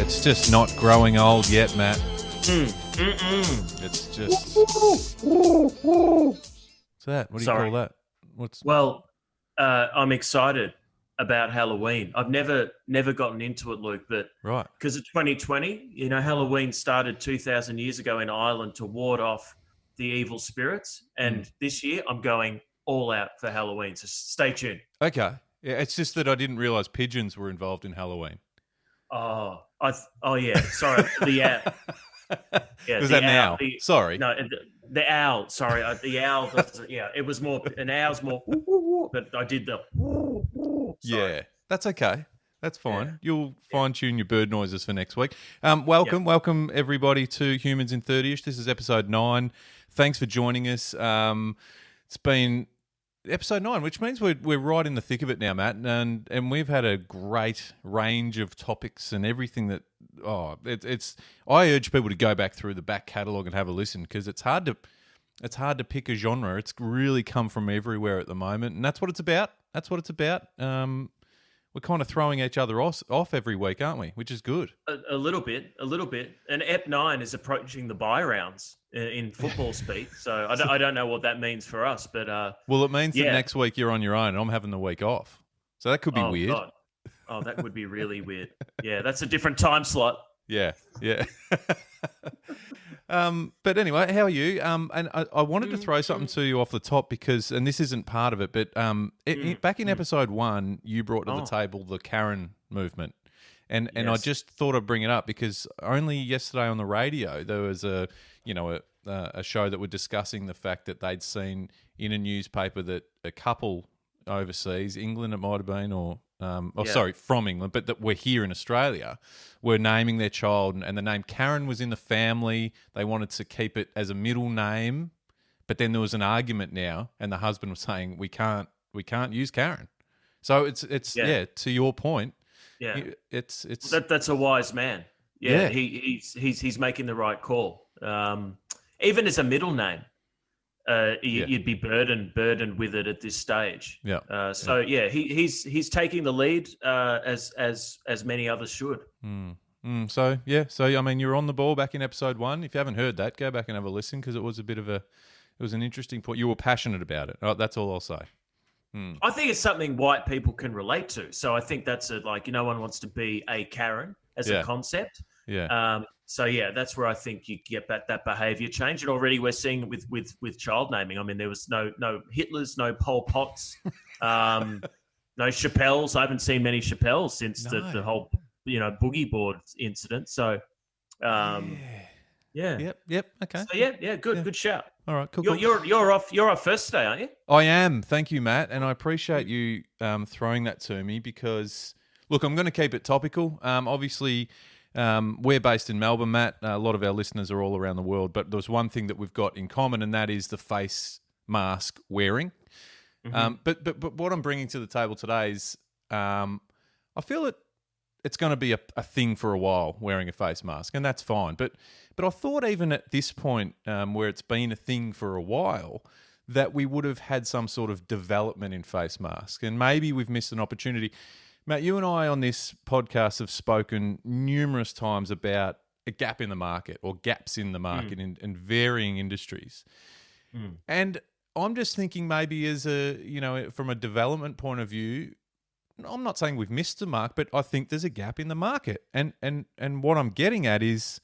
It's just not growing old yet, Matt. It's just... What's that? What do you call that? I'm excited about Halloween. I've never gotten into it, Luke, but right, because of 2020, Halloween started 2,000 years ago in Ireland to ward off the evil spirits. And this year I'm going all out for Halloween. So stay tuned. Okay. Yeah, it's just that I didn't realise pigeons were involved in Halloween. Yeah. Sorry. The owl. Yeah, was that an owl? Sorry. No, the owl. Sorry. The owl. It was more, an owl's more, but I did the. Sorry. Yeah, that's okay. That's fine. Yeah. You'll fine-tune your bird noises for next week. Welcome everybody to Humans in 30ish. This is episode 9. Thanks for joining us. It's been episode 9, which means we're right in the thick of it now, Matt, and we've had a great range of topics and everything that I urge people to go back through the back catalogue and have a listen, because it's hard to pick a genre. It's really come from everywhere at the moment, and that's what it's about. We're kind of throwing each other off every week, aren't we? Which is good. A little bit. And Ep 9 is approaching the bye rounds in football speak. So I don't know what that means for us, but well, it means that next week you're on your own and I'm having the week off. So that could be weird. God. Oh, that would be really weird. Yeah, that's a different time slot. Yeah. But anyway, how are you? And I wanted to throw something to you off the top because, and this isn't part of it, but back in episode 1, you brought to the table the Karen movement. And I just thought I'd bring it up because only yesterday on the radio there was a show that were discussing the fact that they'd seen in a newspaper that a couple overseas, England it might have been, from England, but that we're here in Australia, were naming their child, and the name Karen was in the family. They wanted to keep it as a middle name, but then there was an argument now, and the husband was saying we can't use Karen. So it's to your point. Yeah, it's that's a wise man. Yeah. He's making the right call. Even as a middle name. You'd be burdened with it at this stage. Yeah. He's taking the lead as many others should. So I mean, you're on the ball back in episode 1. If you haven't heard that, go back and have a listen because it was an interesting point. You were passionate about it. That's all I'll say. I think it's something white people can relate to. So I think that's no one wants to be a Karen as a concept. Yeah. That's where I think you get that behaviour change, and already we're seeing it with child naming. I mean, there was no Hitlers, no Pol Pots, no Chappelles. I haven't seen many Chappelles since the whole boogie board incident. So, Yep. Okay. So good shout. All right, cool. You're off first today, aren't you? I am. Thank you, Matt, and I appreciate you throwing that to me because look, I'm going to keep it topical. Obviously. We're based in Melbourne, Matt. A lot of our listeners are all around the world, but there's one thing that we've got in common, and that is the face mask wearing. But what I'm bringing to the table today is I feel it's going to be a thing for a while, wearing a face mask, and that's fine. But I thought even at this point, where it's been a thing for a while, that we would have had some sort of development in face masks, and maybe we've missed an opportunity. Matt, you and I on this podcast have spoken numerous times about a gap in the market or gaps in the market in varying industries. And I'm just thinking maybe as from a development point of view, I'm not saying we've missed the mark, but I think there's a gap in the market. And what I'm getting at is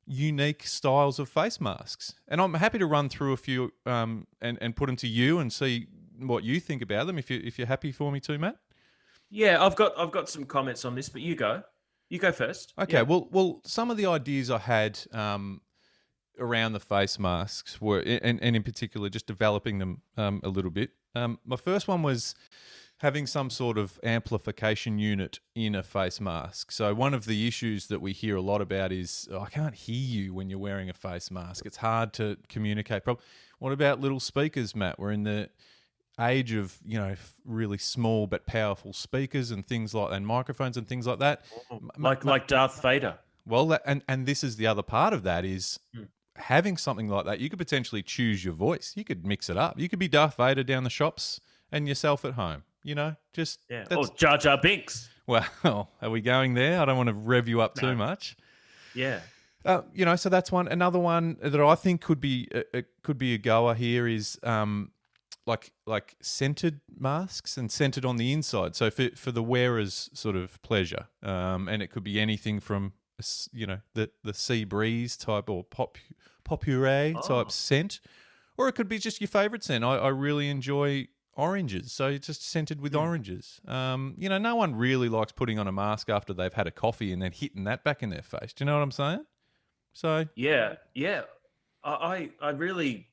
unique styles of face masks. And I'm happy to run through a few and put them to you and see what you think about them if you're happy for me to, Matt. Yeah, I've got some comments on this, but you go first. Okay, well, some of the ideas I had around the face masks were, and in particular, just developing them a little bit. My first one was having some sort of amplification unit in a face mask. So one of the issues that we hear a lot about is, I can't hear you when you're wearing a face mask. It's hard to communicate. What about little speakers, Matt? We're in the age of really small but powerful speakers and things like, and microphones and things like that, like Darth Vader. Well, and this is the other part of that is having something like that. You could potentially choose your voice. You could mix it up. You could be Darth Vader down the shops and yourself at home. Or Jar Jar Binks. Well, are we going there? I don't want to rev you up too No. much. Yeah. So that's one. Another one that I think could be a goer here is like scented masks and scented on the inside. So for the wearer's sort of pleasure, and it could be anything from the sea breeze type or potpourri type Oh, scent, or it could be just your favourite scent. I really enjoy oranges, so it's just scented with oranges. No one really likes putting on a mask after they've had a coffee and then hitting that back in their face. Do you know what I'm saying? So yeah, yeah. I really,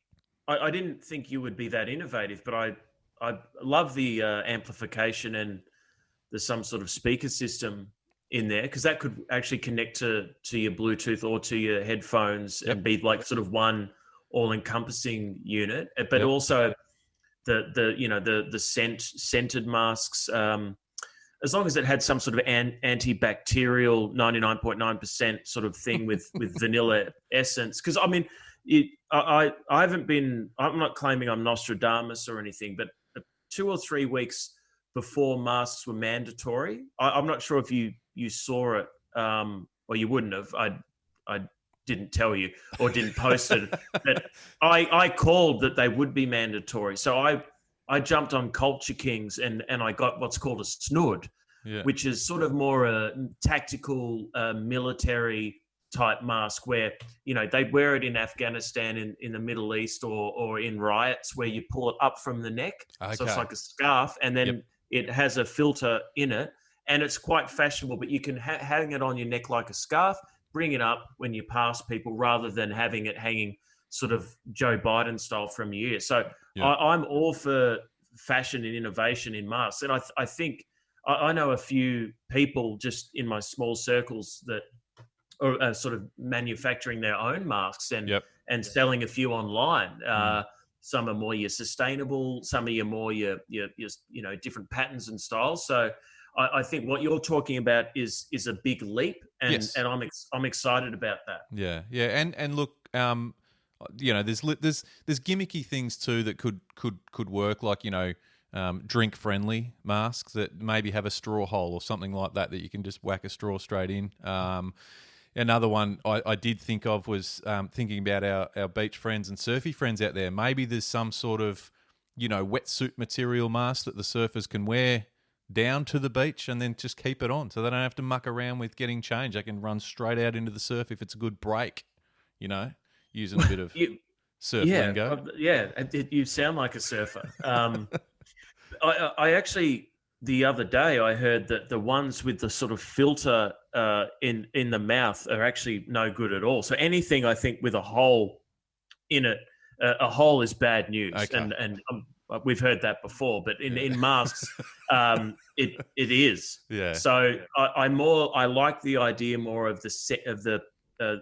I didn't think you would be that innovative, but I love the amplification and there's some sort of speaker system in there because that could actually connect to your Bluetooth or to your headphones yep, and be like sort of one all-encompassing unit. But yep. also the scented masks. As long as it had some sort of antibacterial 99.9% sort of thing with vanilla essence. Because I mean, I haven't been. I'm not claiming I'm Nostradamus or anything, but 2 or 3 weeks before masks were mandatory, I'm not sure if you saw it, or you wouldn't have. I didn't tell you or didn't post it, but I called that they would be mandatory. So I jumped on Culture Kings and I got what's called a snood, Yeah. which is sort of more a tactical military type mask where, they wear it in Afghanistan, in the Middle East or in riots where you pull it up from the neck. So it's Okay. like a scarf and Yep. then it has a filter in it and it's quite fashionable, but you can hang it on your neck like a scarf, bring it up when you pass people rather than having it hanging sort of Joe Biden style from your ear. So Yep. I'm all for fashion and innovation in masks. And I think I know a few people just in my small circles that are sort of manufacturing their own masks Yep. and selling a few online. Mm. Some are more your sustainable, some are your more your different patterns and styles. So I think what you're talking about is a big leap, and Yes. and I'm excited about that. Yeah. Yeah. And look, there's gimmicky things too that could work, like drink friendly masks that maybe have a straw hole or something like that you can just whack a straw straight in. Another one I did think of was thinking about our beach friends and surfy friends out there. Maybe there's some sort of, wetsuit material mask that the surfers can wear down to the beach and then just keep it on, so they don't have to muck around with getting changed. They can run straight out into the surf if it's a good break, using a bit of You, surf yeah, lingo. you sound like a surfer. I actually the other day I heard that the ones with the sort of filter in the mouth are actually no good at all. So anything I think with a hole in it, a hole is bad news, Okay. and we've heard that before. But in masks, it is. Yeah. So I like the idea more of the set of the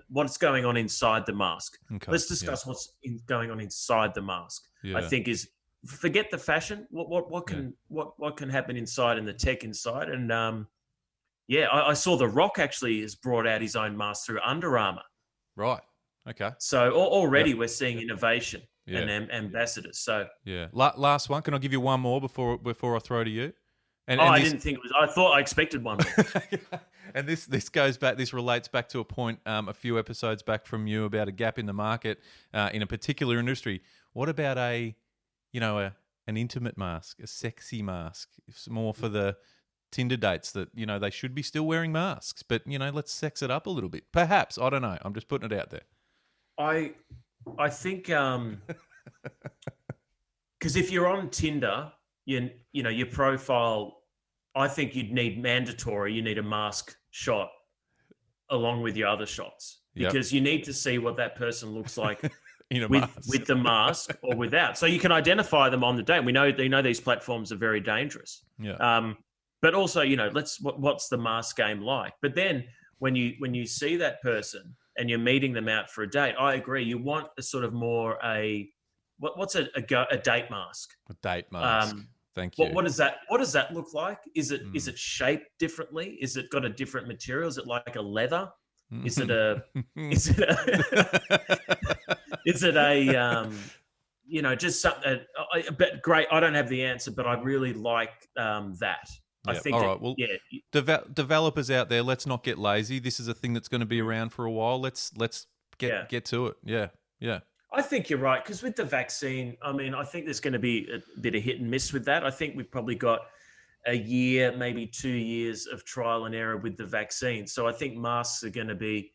what's going on inside the mask. Okay. Let's discuss what's going on inside the mask. Yeah. I think is forget the fashion. What can happen inside and the tech inside. And I saw The Rock actually has brought out his own mask through Under Armour. Right. Okay. So already we're seeing innovation Yeah. and ambassadors. So Yeah. Last one. Can I give you one more before I throw to you? And I this, didn't think it was. I thought I expected one more. and this goes back. This relates back to a point a few episodes back from you about a gap in the market in a particular industry. What about an intimate mask, a sexy mask? It's more for the Tinder dates that they should be still wearing masks, but let's sex it up a little bit. Perhaps, I don't know. I'm just putting it out there. I think because if you're on Tinder, your profile, I think you'd need mandatory. You need a mask shot along with your other shots because you need to see what that person looks like with the mask or without, so you can identify them on the day. We know these platforms are very dangerous. Yeah. But also, what's the mask game like? But then when you see that person and you're meeting them out for a date, I agree. You want a sort of more what's a date mask? A date mask. Thank you. What does that look like? Is it shaped differently? Is it got a different material? Is it like a leather? Is it a just something? But great. I don't have the answer, but I really like that. I Yeah. think All that, right. Well, yeah, developers out there, let's not get lazy. This is a thing that's going to be around for a while. Let's yeah. get to it. Yeah. Yeah. I think you're right because with the vaccine, I mean, I think there's going to be a bit of hit and miss with that. I think we've probably got a year, maybe 2 years of trial and error with the vaccine. So I think masks are going to be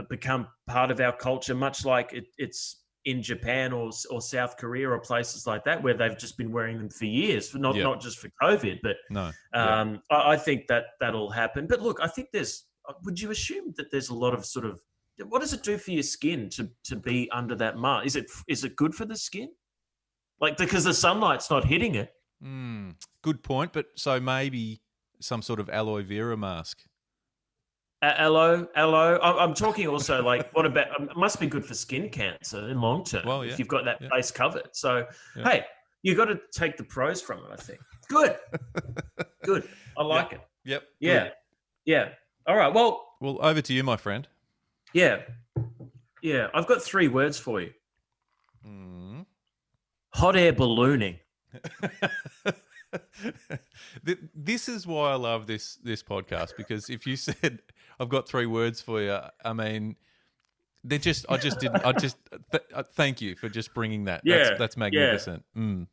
become part of our culture, much like it's in Japan or South Korea or places like that, where they've just been wearing them for years, for Yep. not just for COVID, but No. Yeah. I think that'll happen. But look, I think there's. Would you assume that there's a lot of sort of what does it do for your skin to be under that mask? Is it good for the skin? Like because the sunlight's not hitting it. Good point. But so maybe some sort of aloe vera mask. Aloe. I'm talking also like what about? It must be good for skin cancer in long term Well, yeah. if you've got that Yeah. face covered. So Yeah. hey, you got to take the pros from it. I think. Good. I like it. Yep. Yeah. Good. Yeah. All right. Well. Well, over to you, my friend. Yeah. Yeah. I've got 3 words for you. Hot air ballooning. This is why I love this podcast, because if you said I've got 3 words for you, I mean, thank you for just bringing that. Yeah, That's magnificent.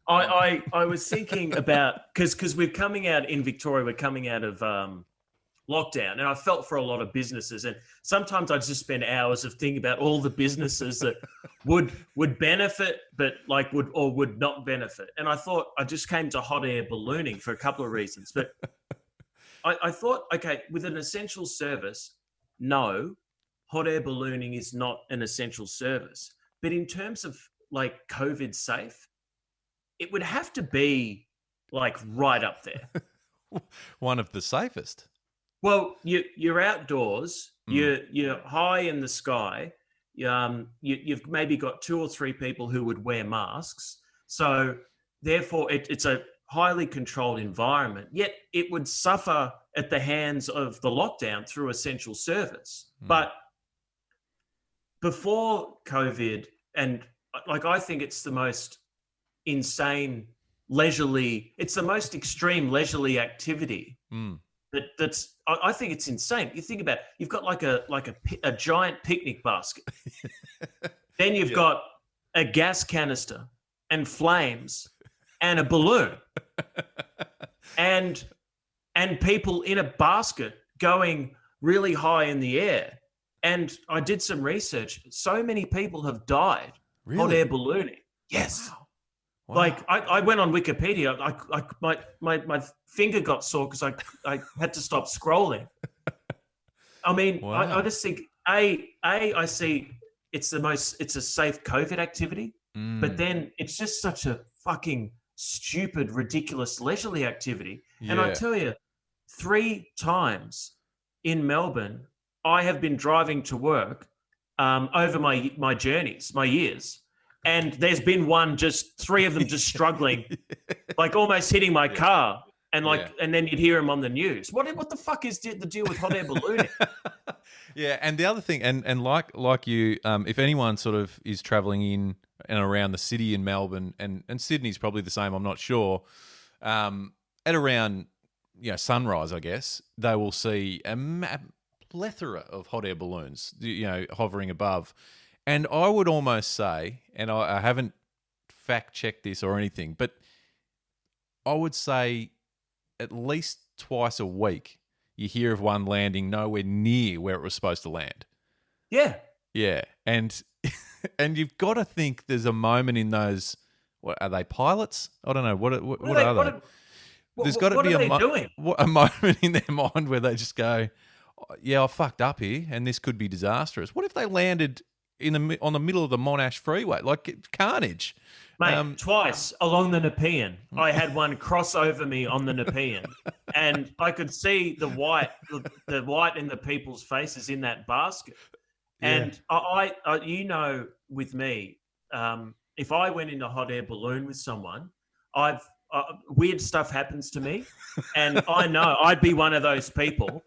I was thinking about because we're coming out in Victoria, we're coming out of lockdown, and I felt for a lot of businesses, and sometimes I just spend hours of thinking about all the businesses that would benefit, but like would not benefit. And I thought I just came to hot air ballooning for a couple of reasons, but I thought, okay, with an essential service, no, hot air ballooning is not an essential service. But in terms of like COVID safe, it would have to be like right up there. One of the safest. Well, you're outdoors, you're high in the sky. You've maybe got 2 or 3 people who would wear masks. So therefore, it's a highly controlled environment. Yet it would suffer at the hands of the lockdown through essential service. But before COVID, and like I think it's the most insane it's the most extreme leisurely activity. I think it's insane. You think about it, you've got like a giant picnic basket. Then you've got a gas canister and flames and a balloon and people in a basket going really high in the air. And I did some research. So many people have died hot air ballooning. Yes. Wow. Like I went on Wikipedia. My finger got sore because I had to stop scrolling. I mean, I just think I see it's a safe COVID activity, but then it's just such a fucking stupid, ridiculous leisurely activity. Yeah. And I tell you, 3 times in Melbourne, I have been driving to work over my journeys, my years. And there's been 3 of them just struggling, like almost hitting my car. And and then you'd hear them on the news. What the fuck is the deal with hot air ballooning? Yeah, and the other thing, and like you, if anyone sort of is travelling in and around the city in Melbourne, and Sydney's probably the same, I'm not sure, at around sunrise, I guess, they will see a plethora of hot air balloons, hovering above. And I would almost say, and I haven't fact-checked this or anything, but I would say at least twice a week you hear of one landing nowhere near where it was supposed to land. Yeah. Yeah. And you've got to think there's a moment in those, what are they, pilots? I don't know. What are they? There's got to be a moment in their mind where they just go, yeah, I fucked up here and this could be disastrous. What if they landed on the middle of the Monash freeway, like carnage? Mate, twice along the Nepean. I had one cross over me on the Nepean, and I could see the white in the people's faces in that basket. And I with me, if I went in a hot air balloon with someone, weird stuff happens to me, and I know I'd be one of those people.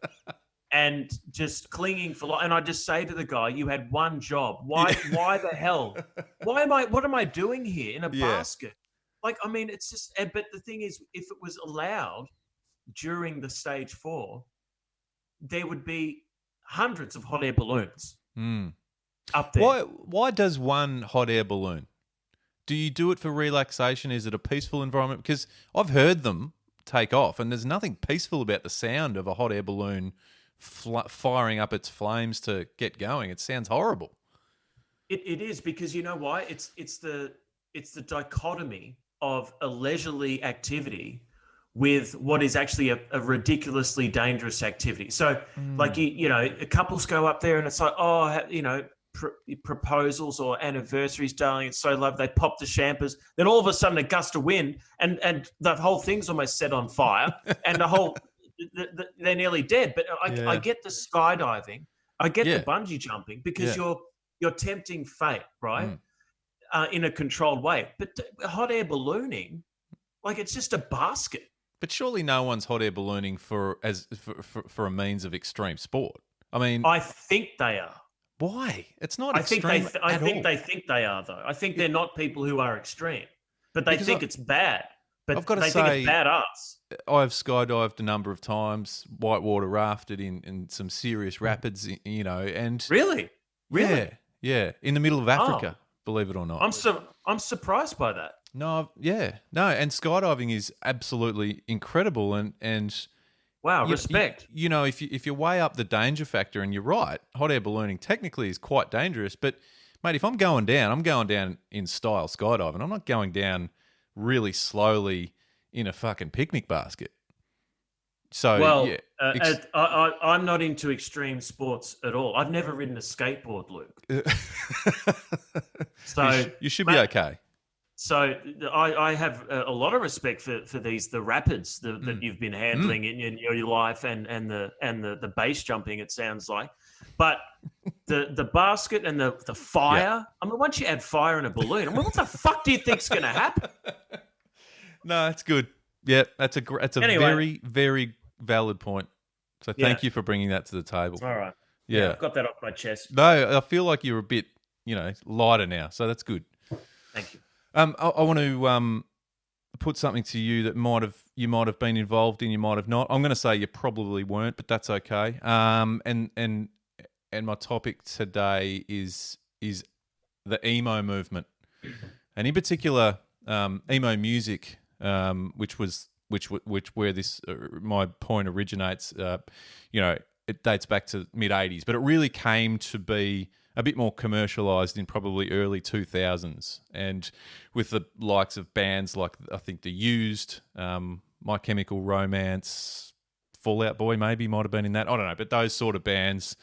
And just clinging for life. And I just say to the guy, you had one job. Why the hell? What am I doing here in a basket? Like, I mean, it's just, but the thing is, if it was allowed, during the stage 4, there would be hundreds of hot air balloons up there. Why does one hot air balloon? Do you do it for relaxation? Is it a peaceful environment? Because I've heard them take off, and there's nothing peaceful about the sound of a hot air balloon firing up its flames to get going. It sounds horrible. It is, because you know why? It's the dichotomy of a leisurely activity with what is actually a ridiculously dangerous activity. So, like couples go up there and it's like, proposals or anniversaries, darling, it's so lovely. They pop the champers. Then all of a sudden, a gust of wind and the whole thing's almost set on fire, and they're nearly dead. But I get the skydiving, I get the bungee jumping, because you're tempting fate, right? In a controlled way. But hot air ballooning, like, it's just a basket. But surely no one's hot air ballooning for a means of extreme sport. I mean, I think they are. Why? It's not extreme I think all. they think they are, though. I think they're not people who are extreme, but they think it's bad. But I've got to they think it's badass. I've skydived a number of times, whitewater rafted in some serious rapids, and Really? yeah, in the middle of Africa, believe it or not. I'm surprised by that. No, and skydiving is absolutely incredible, and wow, respect. If you're way up the danger factor, and you're right, hot air ballooning technically is quite dangerous. But mate, if I'm going down in style skydiving. I'm not going down really slowly in a fucking picnic basket. So I'm not into extreme sports at all. I've never ridden a skateboard, Luke. So you should be okay. So I have a lot of respect for the rapids that you've been handling in your life, and the base jumping, it sounds like. But the basket and the fire. I mean, once you add fire in a balloon, I mean, what the fuck do you think's going to happen? No, it's good. Yeah, that's a very, very valid point. So thank you for bringing that to the table. All right. Yeah, I've got that off my chest. No, I feel like you're a bit, lighter now. So that's good. Thank you. I want to put something to you that you might have been involved in, you might have not. I'm going to say you probably weren't, but that's okay. And my topic today is the emo movement, and in particular, emo music, which where this my point originates. It dates back to mid '80s, but it really came to be a bit more commercialized in probably early 2000s, and with the likes of bands like, I think, The Used, My Chemical Romance, Fall Out Boy maybe might have been in that. I don't know, but those sort of bands,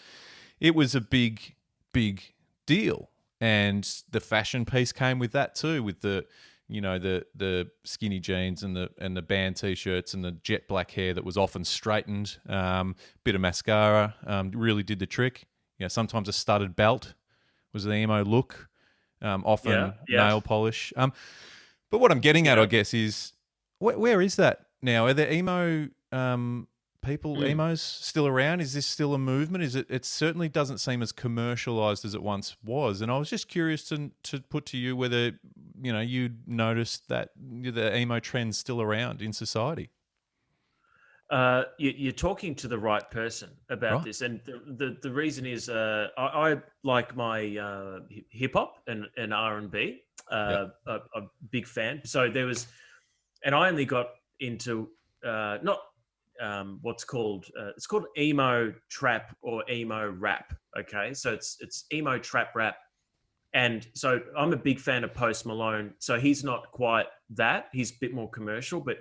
it was a big, big deal. And the fashion piece came with that too, with the skinny jeans and the band t-shirts and the jet black hair that was often straightened, bit of mascara, really did the trick. Sometimes a studded belt was the emo look, often nail polish. But what I'm getting at, I guess, is where is that now? Are there emo emos still around? Is this still a movement? Is it? It certainly doesn't seem as commercialized as it once was. And I was just curious to put to you whether you noticed that the emo trend's still around in society. You're talking to the right person about this, and the reason is I like my hip hop and R&B. A big fan. So there was, and I only got into not what's called it's called emo trap or emo rap. Okay, so it's emo trap rap. And so I'm a big fan of Post Malone. So he's not quite that. He's a bit more commercial. But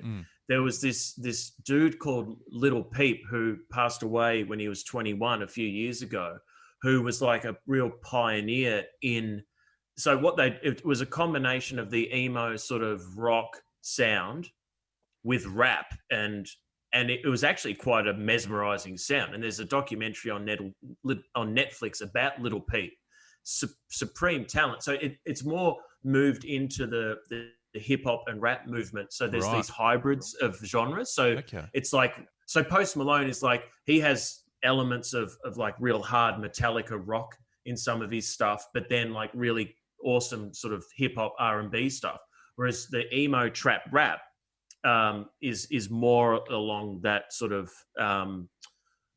there was this dude called Little Peep who passed away when he was 21 a few years ago, who was like a real pioneer in. So it was a combination of the emo sort of rock sound with rap, and it was actually quite a mesmerizing sound. And there's a documentary on Netflix about Little Peep. Supreme talent. So it's more moved into the hip hop and rap movement. So there's these hybrids of genres. So it's like, so Post Malone is like, he has elements of like real hard Metallica rock in some of his stuff, but then like really awesome sort of hip hop R&B stuff. Whereas the emo trap rap is more along that sort of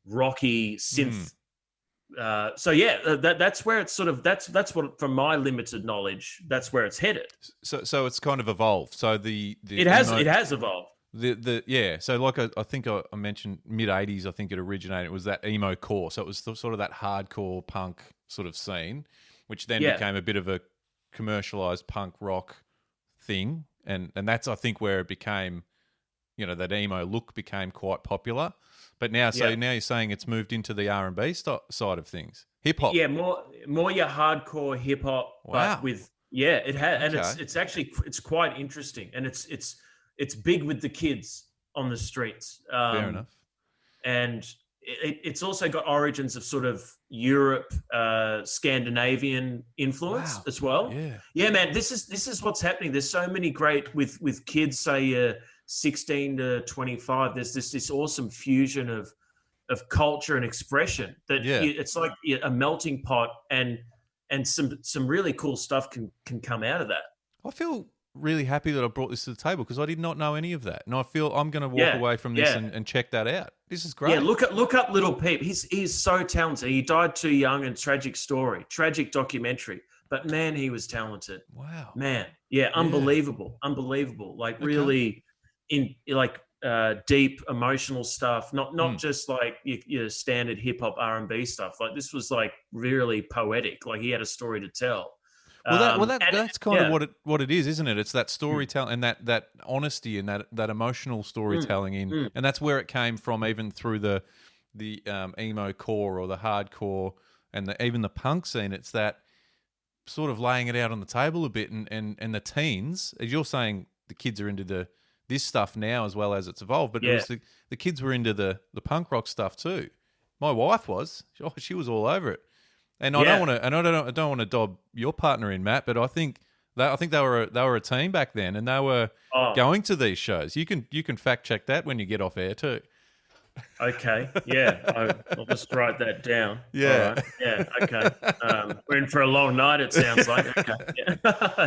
rocky synth. That's where it's sort of that's what, from my limited knowledge, that's where it's headed. So it's kind of evolved. So the it has evolved. So like I think I mentioned mid-80s, I think it originated. It was that emo core. So it was sort of that hardcore punk sort of scene, which then became a bit of a commercialized punk rock thing, and that's, I think, where it became, that emo look became quite popular. But now, now you're saying it's moved into the R&B side of things, hip hop. Yeah, more your hardcore hip hop. Wow. But with it has, and it's actually quite interesting, and it's big with the kids on the streets. Fair enough. And it's also got origins of sort of Europe, Scandinavian influence as well. Yeah, man. This is what's happening. There's so many great with kids, say 16 to 25. There's this awesome fusion of culture and expression that it's like a melting pot, and some really cool stuff can come out of that. I feel really happy that I brought this to the table, because I did not know any of that, and I feel I'm going to walk away from this and check that out. This is great. Yeah, look up Little Peep. He's so talented. He died too young, and tragic story, tragic documentary. But man, he was talented. Wow. Man, unbelievable. Like really deep emotional stuff. Not just like your standard hip hop R&B stuff. Like this was like really poetic. Like he had a story to tell. That's kind of what it is, isn't it? It's that storytelling and that honesty and that emotional storytelling and that's where it came from, even through the emo core or the hardcore and even the punk scene. It's that sort of laying it out on the table a bit, and the teens, as you're saying, the kids are into this stuff now as well as it's evolved, but it was the kids were into the punk rock stuff too. My wife was. She was all over it. And I don't want to dob your partner in, Matt, but I think they were a team back then, and they were going to these shows. You can fact check that when you get off air too. Okay, I'll just write that down. Yeah, right. Yeah, okay. We're in for a long night, it sounds like. Okay, yeah.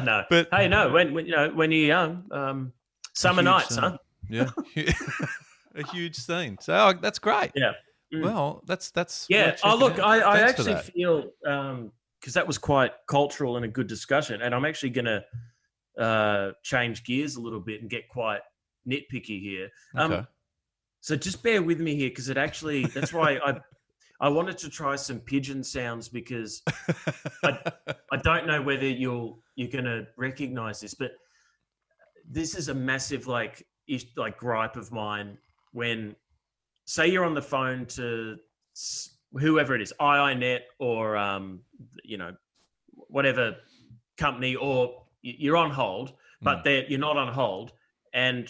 No, but hey, no, when you're young, summer nights, huh? Yeah, a huge scene. So that's great. Yeah. Well, that's yeah. Oh, look, I actually feel because that was quite cultural and a good discussion, and I'm actually going to change gears a little bit and get quite nitpicky here. Okay. So just bear with me here, because that's why I wanted to try some pigeon sounds, because I don't know whether you're going to recognize this, but this is a massive like gripe of mine when. Say you're on the phone to whoever it is, iiNet or whatever company, or you're on hold, but you're not on hold,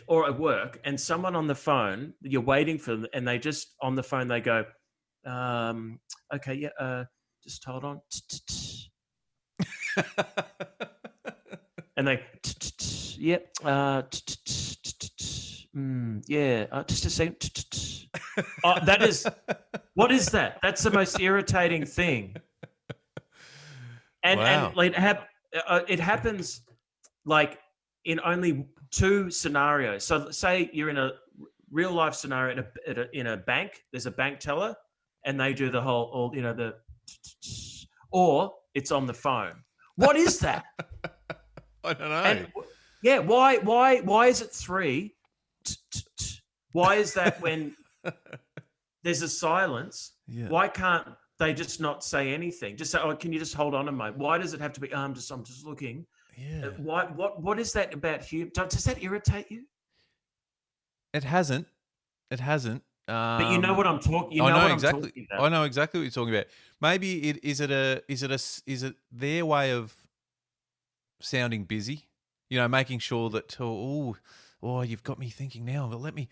or at work, and someone on the phone, you're waiting for them, and they just on the phone they go, okay, just hold on, and they, yep, just a second. What is that? That's the most irritating thing. And it happens like in only two scenarios. So say you're in a real life scenario in a bank. There's a bank teller, and they do the whole, or it's on the phone. What is that? I don't know. And, yeah, why is it three? Why is that when there's a silence? Yeah. Why can't they just not say anything? Just say, "Oh, can you just hold on a moment?" Why does it have to be? I'm just looking. Yeah. What is that about humor? Does that irritate you? It hasn't. But you know what I'm talking. I know exactly what you're talking about. Maybe is it their way of sounding busy? Making sure that you've got me thinking now, but let me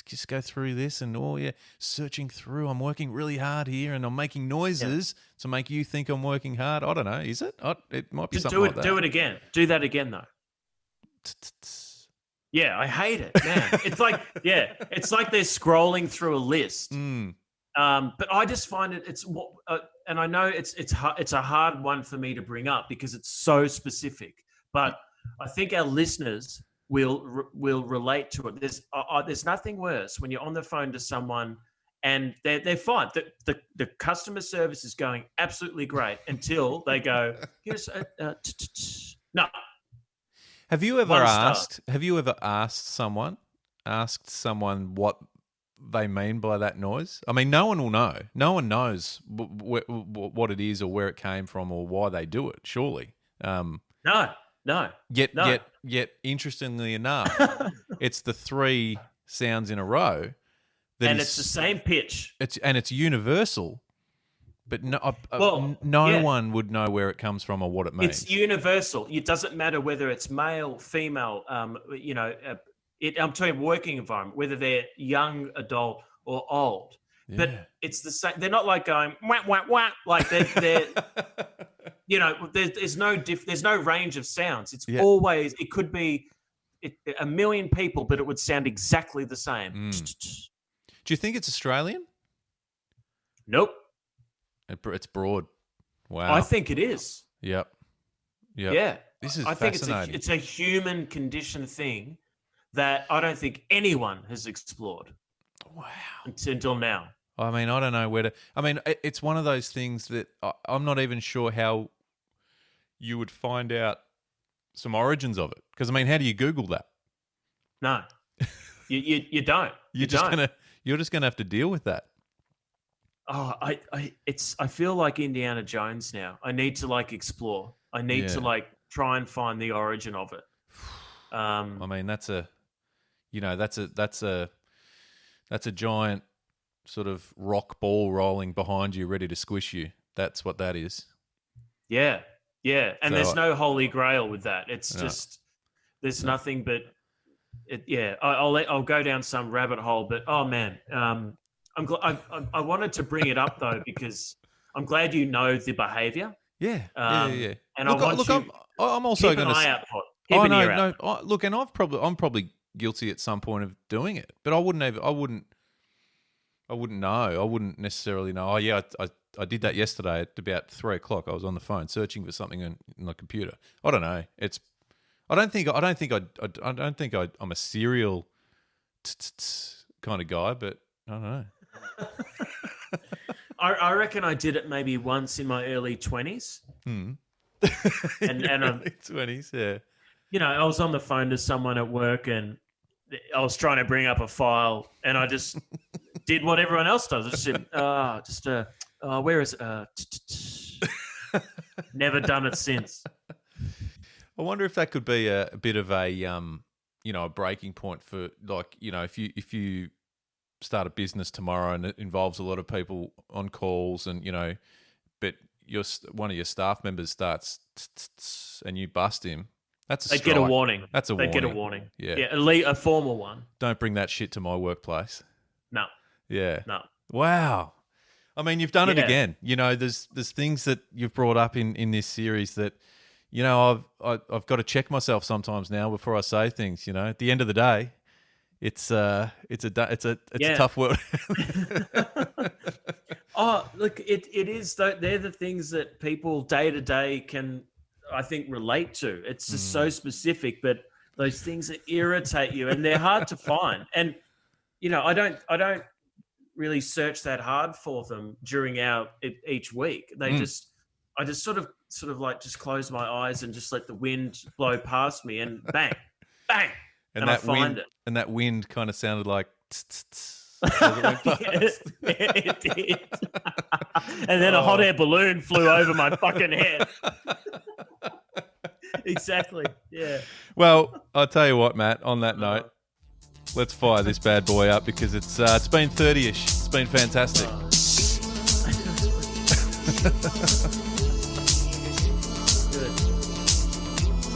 just go through this, and searching through. I'm working really hard here, and I'm making noises to make you think I'm working hard. I don't know. Is it? It might be something like that. Do it again. Do that again, though. Yeah, I hate it, man. It's like they're scrolling through a list. But I just find it's and I know it's a hard one for me to bring up because it's so specific. But I think our listeners will relate to it. There's nothing worse when you're on the phone to someone and they're fine. The customer service is going absolutely great until they go, here's no. Have you ever 1 star. asked someone what they mean by that noise? I mean, no one will know. No one knows what it is or where it came from or why they do it. Surely. No. Yet, interestingly enough, it's the 3 sounds in a row, it's the same pitch. It's universal, but no one would know where it comes from or what it means. It's universal. It doesn't matter whether it's male, female. I'm talking working environment, whether they're young, adult, or old. Yeah. But it's the same. They're not like going wah wah wah. Like they're there's no range of sounds. It's always, it could be a million people, but it would sound exactly the same. Do you think it's Australian? Nope. It's broad. Wow. I think it is. Yep. Yeah. This is fascinating. Fascinating. It's a human condition thing that I don't think anyone has explored. Wow. Until now. I mean, I don't know where to. I mean, it's one of those things that I'm not even sure how you would find out some origins of it. Because I mean, how do you Google that? No, you don't. You're just gonna have to deal with that. Oh, I feel like Indiana Jones now. I need to explore. I need to try and find the origin of it. I mean, that's a giant sort of rock ball rolling behind you, ready to squish you. That's what that is. Yeah. And there's no holy grail with that. It's just there's nothing but it. Yeah, I'll go down some rabbit hole, but oh man, I wanted to bring it up though because I'm glad you know the behavior. Yeah. And I'm also going to keep an eye out for it. Look, and I'm probably guilty at some point of doing it, but I wouldn't know. I wouldn't necessarily know. Oh yeah, I did that yesterday at about 3:00. I was on the phone searching for something in the computer. I don't know. I don't think I'm a serial kind of guy, but I don't know. I reckon I did it maybe once in my early 20s. And early 20s, yeah. I was on the phone to someone at work and I was trying to bring up a file and I just did what everyone else does. I just said, where is it? Never done it since. I wonder if that could be a bit of a a breaking point for if you start a business tomorrow and it involves a lot of people on calls and but one of your staff members starts and you bust him. They get a warning. That's a warning. They get a warning. Yeah, a formal one. Don't bring that shit to my workplace. No. Yeah. No. Wow. I mean, you've done it again. There's things that you've brought up in this series that, I've got to check myself sometimes now before I say things. At the end of the day, it's a tough world. Oh, look, it is. They're the things that people day to day can, I think, relate to. It's just so specific, but those things that irritate you and they're hard to find. And I don't really search that hard for them during each week. I just sort of just close my eyes and just let the wind blow past me and bang, bang, and I find it. And that wind kind of sounded like it did. And then a hot air balloon flew over my fucking head. Exactly. Yeah. Well, I'll tell you what, Matt, on that note, let's fire this bad boy up because it's been 30-ish. It's been fantastic. Good.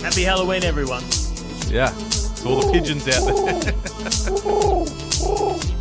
Happy Halloween, everyone. Yeah. To all the pigeons out there.